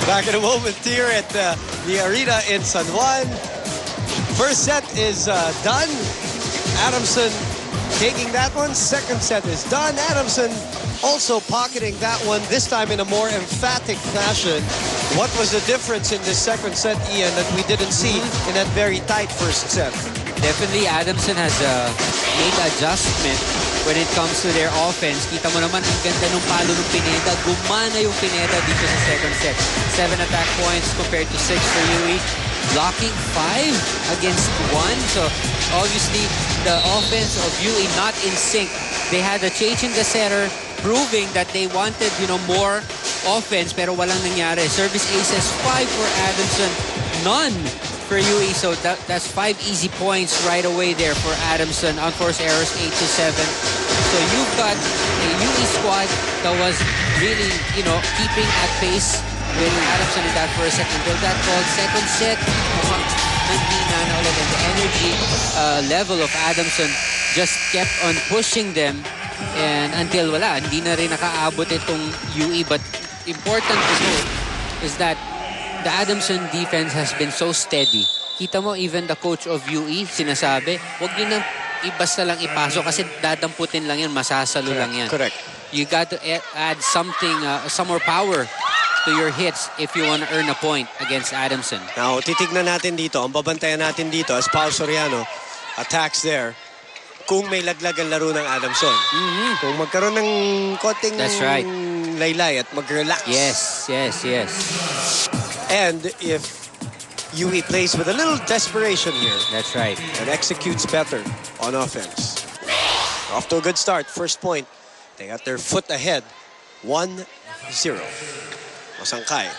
Back in a moment here at the arena in San Juan. First set is done. Adamson taking that one. Second set is done. Adamson also pocketing that one, this time in a more emphatic fashion. What was the difference in this second set, Ian, that we didn't see in that very tight first set? Definitely, Adamson has made adjustment when it comes to their offense. Kita mo naman, ang ganda ng palo ng Pineda. Gumana yung Pineda dito sa second set. 7 attack points compared to 6 for UE. Blocking 5 against 1. So, obviously, the offense of UE not in sync. They had a change in the setter, proving that they wanted, more offense, pero walang nangyari. Service aces, 5 for Adamson, none for UE. So that's 5 easy points right away there for Adamson. Unforced errors, 8-7. So you've got a UE squad that was really, keeping at pace with Adamson in that first set until that call. Second set, nanghina na ulit, and the energy level of Adamson just kept on pushing them. And until wala, hindi na rin nakaabot itong UE. But important to note is that the Adamson defense has been so steady. Kita mo, even the coach of UE, sinasabi, huwag nyo nang basta lang ipasok kasi dadamputin lang yan, masasalo lang yan. Correct. You got to add something, some more power to your hits if you want to earn a point against Adamson. Now, titignan natin dito, ang babantayan natin dito as Pao Soriano attacks there. Kung may laglag ang laro ng Adamson. Kung magkaroon ng konting laylay at mag-relax. Yes. And if UE plays with a little desperation here. That's right. And executes better on offense. Off to a good start. First point. They got their foot ahead. 1-0. Masangkay.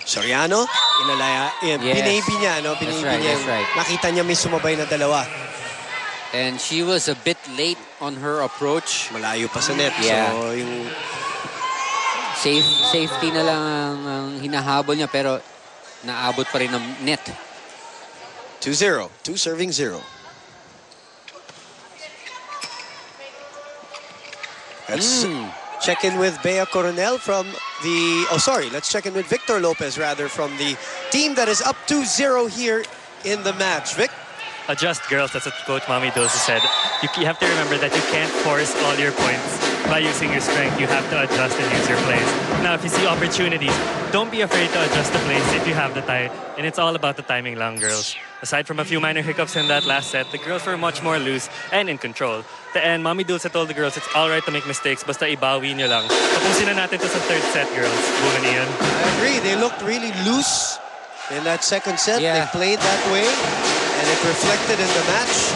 Soriano, inalaya, pinabi niya, That's right. Nakita niya may sumabay na dalawa. And she was a bit late on her approach. Malayo pa sa net. Yeah. So, yung safety na lang ang hinahabol niya, pero naabot pa rin ng net. 2-0. 2 serving 0. Let's check in with Bea Coronel from the... let's check in with Victor Lopez, rather, from the team that is up 2-0 here in the match. Vic? Adjust, girls. That's what Coach Mami Dosa said. You have to remember that you can't force all your points by using your strength. You have to adjust and use your plays. Now, if you see opportunities, don't be afraid to adjust the plays if you have the time. And it's all about the timing lang, girls. Aside from a few minor hiccups in that last set, the girls were much more loose and in control. And Mami Dulce told the girls it's all right to make mistakes, basta ibawi nyo lang. Tapusin na natin to sa third set, girls. Buman Ian. I agree. They looked really loose in that second set. Yeah. They played that way, and it reflected in the match.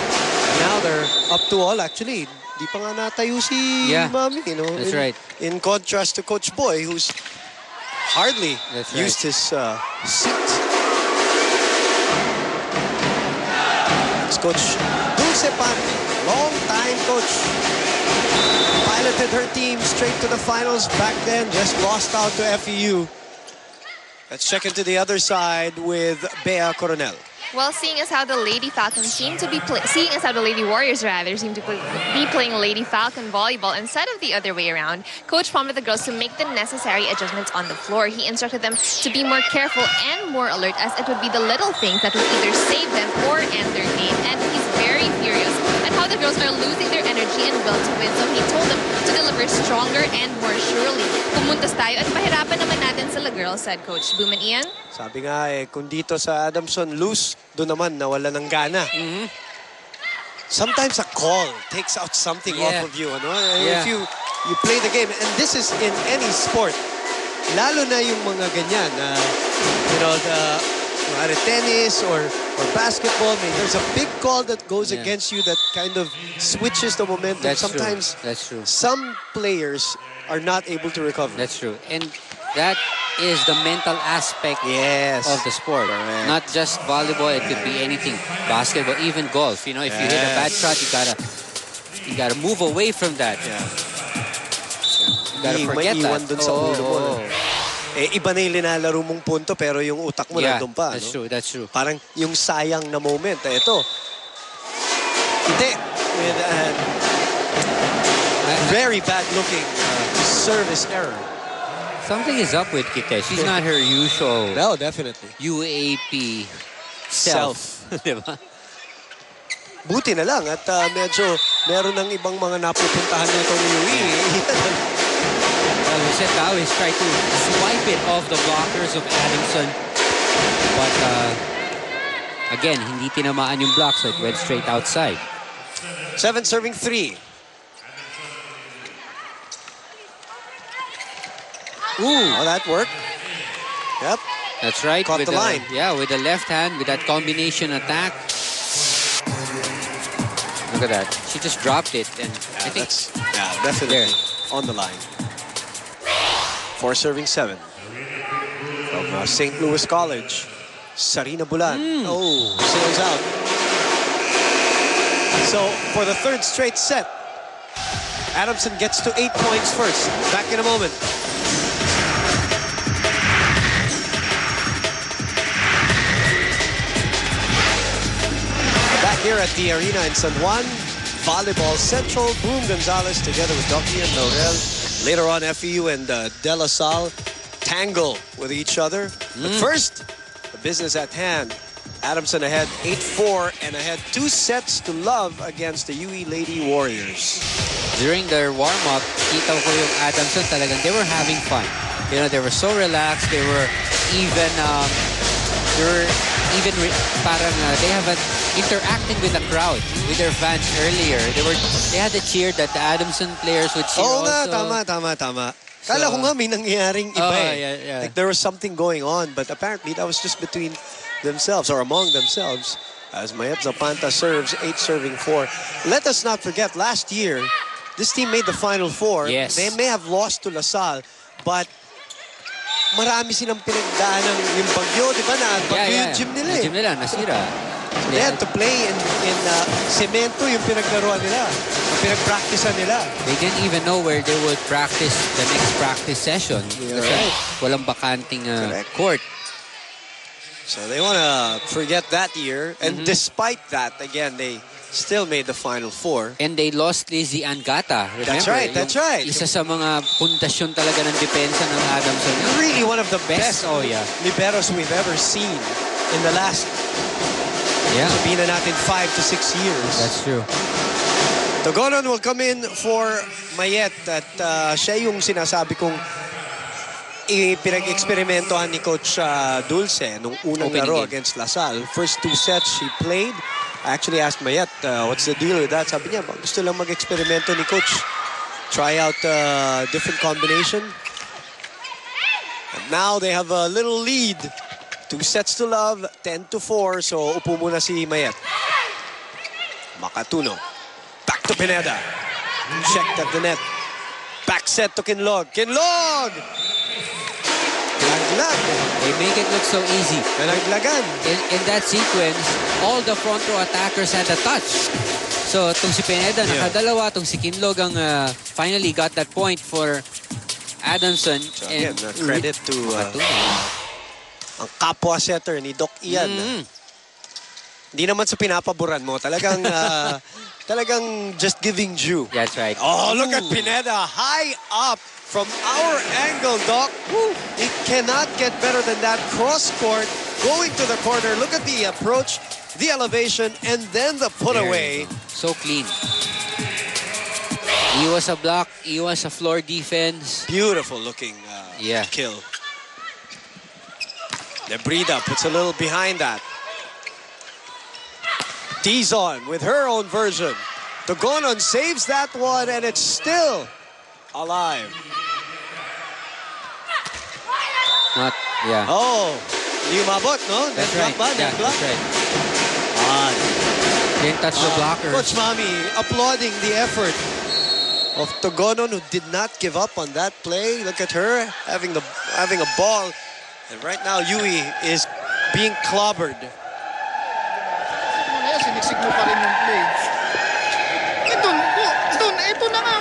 And now they're up to all. Actually, di pa nga natayo si Mami. That's right. In contrast to Coach Boy, who's hardly used his seat. It's Coach Dulce Pante, long-time coach. Piloted her team straight to the finals back then, just lost out to FEU. Let's check into the other side with Bea Coronel. Well, seeing as how the Lady Falcons seem to be seeing as how the Lady Warriors rather seem to be playing Lady Falcon volleyball instead of the other way around, Coach prompted the girls to make the necessary adjustments on the floor. He instructed them to be more careful and more alert, as it would be the little things that would either save them or end their game. And he's very furious at how the girls are losing their energy and will to win. So he told them to deliver stronger and more surely. Pumuntas tayo at pahirapan naman natin sila, girls, said Coach Buman Ian. Sabi nga kung dito sa Adamson loose, doon naman nawala ng gana. Sometimes a call takes out something off of you. If you play the game, and this is in any sport, lalo na yung mga ganyan, the tennis or basketball, there's a big call that goes against you that kind of switches the momentum. That's Sometimes true. Some players are not able to recover. That's true. And that is the mental aspect of the sport. Correct. Not just volleyball, it could be anything. Basketball, even golf. If you hit a bad shot, you gotta move away from that. You gotta forget that. Dun sa ulo mo, iba na yung linalaro mong punto pero yung utak mo nandun pa. That's true. Parang yung sayang na moment. Ito. Hindi. With very bad looking service error Something is up with Kite. She's not her usual No, definitely. UAP self. Diba? Buti na lang at medyo meron ng ibang mga napupuntahan na itong UE. Well, Lisette Gawis tried to swipe it off the blockers of Adamson. But again, hindi tinamaan yung block, so it went straight outside. 7 serving 3. Ooh, Oh, that worked. Yep. that's right. Caught with the line. Yeah, with the left hand, with that combination attack. Look at that. She just dropped it, and I think That's definitely on the line. 4 serving 7. From St. Louis College, Sarina Bulan. Oh, sails out. So, for the third straight set, Adamson gets to 8 points first. Back in a moment. Back here at the arena in San Juan, Volleyball Central, Boom Gonzalez together with Doki and Laurel. Later on, FEU and De La Salle tangle with each other. But first, the business at hand. Adamson ahead 8-4 and ahead 2 sets to love against the UE Lady Warriors. during their warm-up, kita ko yung Adamson talagang they were having fun. You know, they were so relaxed. They were even parang they have interacting with the crowd, with their fans earlier. They had a cheer that the Adamson players would cheer Oo nga, also. tama. Kala ko nga may nangyayaring iba yeah. Like there was something going on, but apparently that was just between themselves or among themselves. As Mayet Zapanta serves 8 serving 4. Let us not forget, last year, this team made the Final Four. Yes. They may have lost to La Salle, but marami silang pinagdaanan yung bagyo, di ba? Bagyo yung gym nila Yung gym nila, nasira. So they had to play in semento yung pinaglaruan nila. Yung pinagpracticean nila. They didn't even know where they would practice the next practice session. Yeah, Kasi right. walang bakanting court. So they want to forget that year. And despite that, again, they still made the Final Four. And they lost Lizzie Angata. Remember, That's right. Isa sa mga pundasyon talaga ng depensa ng Adamson. Really one of the best yeah. liberos we've ever seen in the last, Yeah, sabihin na natin, 5 to 6 years. that's true. Togonon will come in for Mayet at siya yung sinasabi kong pinag-eksperimentohan ni Coach Dulce nung unang Opening laro game. against La Salle. First 2 sets she played. I actually asked Mayet, what's the deal with that? Sabi niya, gusto lang mag-eksperimento ni Coach. Try out different combination. And now they have a little lead. 2 sets to love, 10-4. So upo muna si Mayet. Makatuno. Back to Pineda. Checked at the net. Back set to Kinlog. Kinlog! Laglag. They make it look so easy. Nalaglagan. In that sequence, all the front row attackers had a touch. So, itong si Pineda nakadalawa, itong si Kinlog ang finally got that point for Adamson. So again, credit to ang kapwa setter ni Doc Ian. Hindi naman sa pinapaboran mo. Talagang talagang just giving due. That's right. Oh, look at Pineda. High up from our angle, Doc. Woo. It cannot get better than that. Cross court, going to the corner. Look at the approach, the elevation, and then the put There away. you go. So clean. He was a block. He was a floor defense. Beautiful looking kill. Lebrida puts a little behind that. Tees on with her own version. Togonon saves that one, and it's still alive. Oh, hindi umabot, no? That's right. Net block? That's right. Didn't touch the blockers. Coach Mami applauding the effort of Togonon, who did not give up on that play. Look at her having a ball. And right now, Yui is being clobbered. Siniksik mo pa rin yung play. Ito na nga,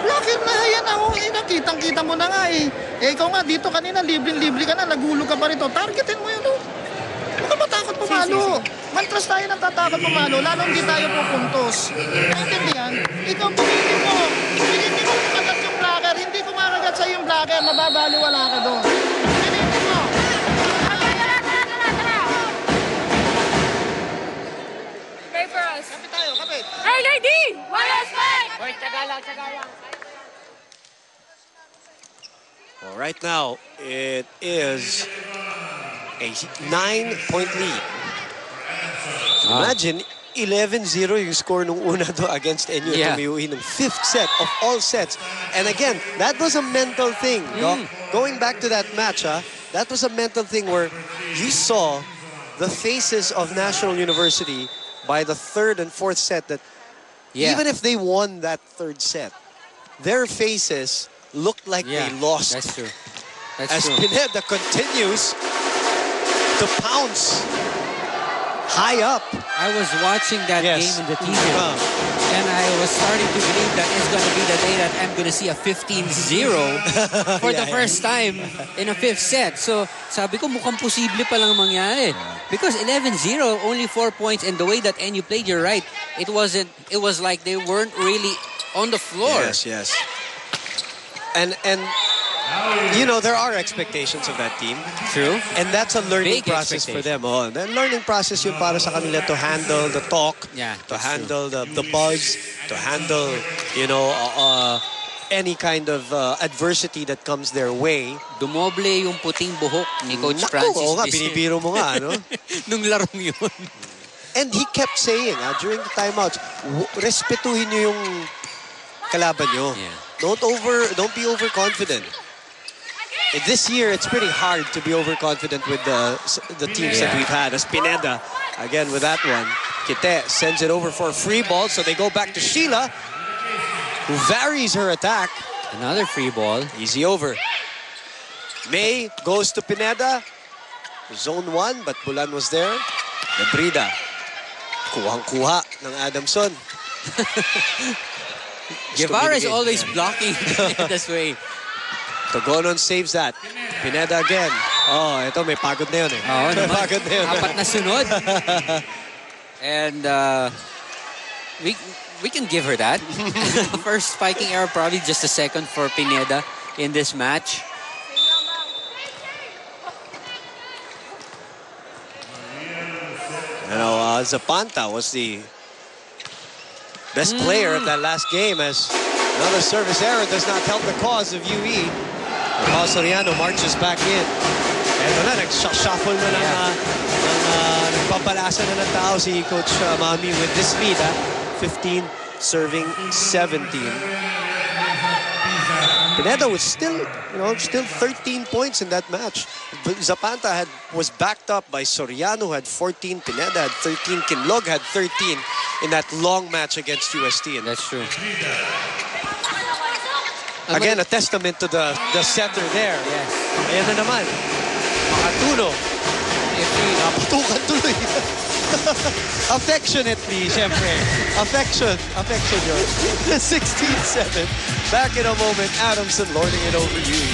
blocker na yan ako. Kitang-kita mo na nga eh. Ikaw nga, dito kanina, libre-libre ka na, nagulog ka pa rito. Targetin mo yun, oh. Huwag ka matakot pumalo. Mantras tayo nang tatakot pumalo, lalo hindi tayo pupuntos. Naintindihan? Ikaw, pumili mo. Pumili mo kagat yung blocker. vlogger, hindi kumakagat sa yung vlogger, mababaliwala ka doon. Pilitin mo. Pray for us. Kapit tayo, kapit. Hey, lady! Warriors fight! Wait, tsaga lang. Well, right now, it is a 9-point lead. Imagine, 11-0 yung score nung una do against NU Tumiuhi ng 5th set of all sets. And again, that was a mental thing. No? Going back to that match, that was a mental thing where you saw the faces of National University by the 3rd and 4th set that even if they won that 3rd set, their faces looked like they lost. That's true. As Pineda continues to pounce high up. I was watching that game in the TV, and I was starting to believe that it's going to be the day that I'm going to see a 15-0 for the first time in a 5th set. So, sabi ko, mukhang posible pa lang mangyari. Because 11-0, only 4 points, and the way that NU played, you're right, it was like they weren't really on the floor. Yes. And you know, there are expectations of that team. True. And that's a learning Big process for them. Oh, the learning process yun para sa kanila to handle the talk, to handle the buzz, to handle, you know, any kind of adversity that comes their way. Dumoble yung puting buhok ni Coach Naku, Francis. Oo nga, binibiro mo nga, no? Nung larong yun. And he kept saying, during the timeouts, respetuhin nyo yung kalaban nyo. Don't be overconfident. This year, it's pretty hard to be overconfident with the teams that we've had. As Pineda, again with that one, Kite sends it over for a free ball, so they go back to Sheila, who varies her attack. Another free ball. Easy over. May goes to Pineda. Zone 1, but Bulan was there. Nebrida. Kuhang-kuha ng Adamson. Guevara is always blocking this way. Togonon saves that. Pineda again. Oh, ito may pagod na yun eh. Oo may naman. pagod na yun. Apat na sunod. And we can give her that. First spiking error, probably just a second for Pineda in this match. You know, Zapanta was the best player of that last game, as another service error does not help the cause of UE. Paul Soriano marches back in. Eto na, nag-shuffle na nagpapalasa na ng tao si Coach Mami with this lead. 15 serving 17. Pineda was still 13 points in that match. Zapanta was backed up by Soriano, who had 14. Pineda had 13. Kinlog had 13 in that long match against UST. And that's true. Again, a testament to the setter there. Yes. Ayan na naman. Makatuno. Napatukan tuloy. Affectionately, syempre. Affection yun. 16-7. Back in a moment, Adamson lording it over you.